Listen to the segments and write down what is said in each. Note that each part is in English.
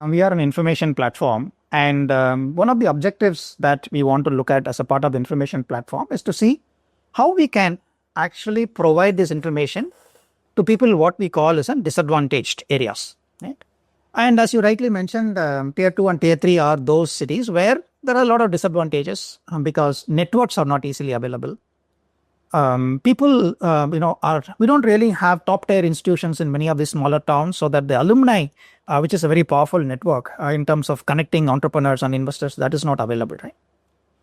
We are an information platform, and one of the objectives that we want to look at as a part of the information platform is to see how we can actually provide this information to people what we call as disadvantaged areas. Right? And as you rightly mentioned, tier 2 and tier 3 are those cities where there are a lot of disadvantages because networks are not easily available. People, we don't really have top tier institutions in many of these smaller towns, so that the alumni, which is a very powerful network in terms of connecting entrepreneurs and investors, that is not available, right?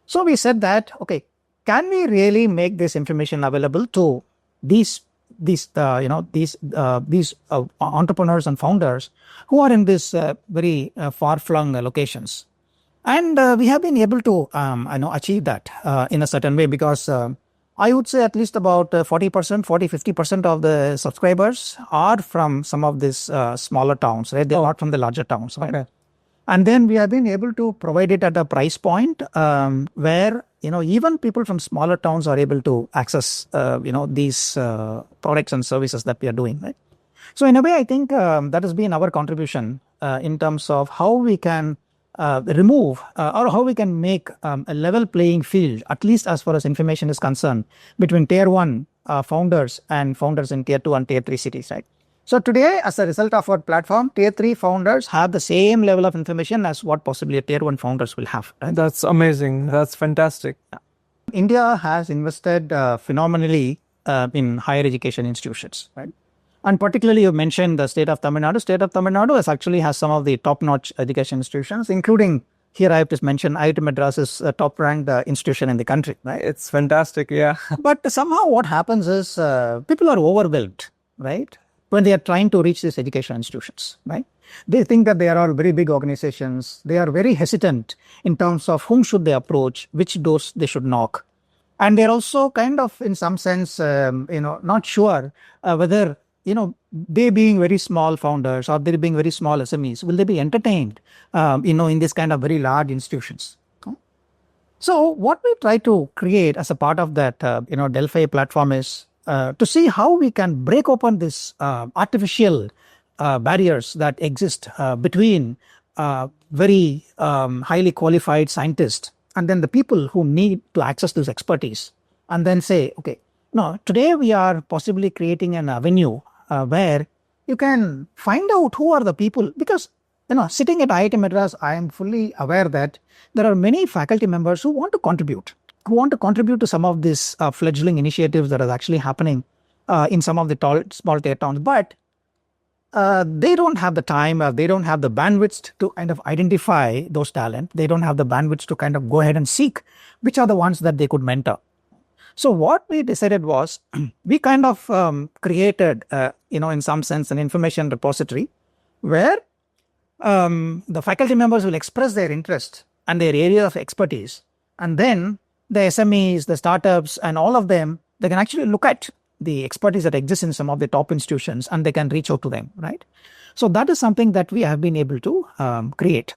So we said that, okay, can we really make this information available to these entrepreneurs and founders who are in these very far-flung locations? And we have been able to achieve that in a certain way, because I would say at least about 50% of the subscribers are from some of these smaller towns, right? They're not from the larger towns, right? Okay. And then we have been able to provide it at a price point where, even people from smaller towns are able to access, these products and services that we are doing, right? So in a way, I think that has been our contribution in terms of how we can remove or how we can make a level playing field, at least as far as information is concerned, between tier 1 founders and founders in tier 2 and tier 3 cities, right? So today, as a result of our platform, tier 3 founders have the same level of information as what possibly a tier 1 founders will have. Right? That's amazing. That's fantastic. India has invested phenomenally in higher education institutions, right? And particularly, you mentioned the state of Tamil Nadu. State of Tamil Nadu has some of the top-notch education institutions, including, here I have to mention, IIT Madras is a top-ranked institution in the country. Right? It's fantastic, yeah. But somehow what happens is people are overwhelmed, right, when they are trying to reach these education institutions, right? They think that they are all very big organizations. They are very hesitant in terms of whom should they approach, which doors they should knock. And they're also kind of, in some sense, not sure whether they being very small founders or they being very small SMEs, will they be entertained, in this kind of very large institutions? So what we try to create as a part of that, Delphi platform is to see how we can break open this artificial barriers that exist between very highly qualified scientists and then the people who need to access this expertise, and then say, okay, no, today we are possibly creating an avenue where you can find out who are the people, because sitting at IIT Madras, I am fully aware that there are many faculty members who want to contribute to some of these fledgling initiatives that are actually happening in some of the small tier towns, but they don't have the time, they don't have the bandwidth to kind of identify those talent. They don't have the bandwidth to kind of go ahead and seek which are the ones that they could mentor. So what we decided was, we kind of created, in some sense, an information repository where the faculty members will express their interest and their area of expertise. And then the SMEs, the startups, and all of them, they can actually look at the expertise that exists in some of the top institutions and they can reach out to them, right? So that is something that we have been able to create.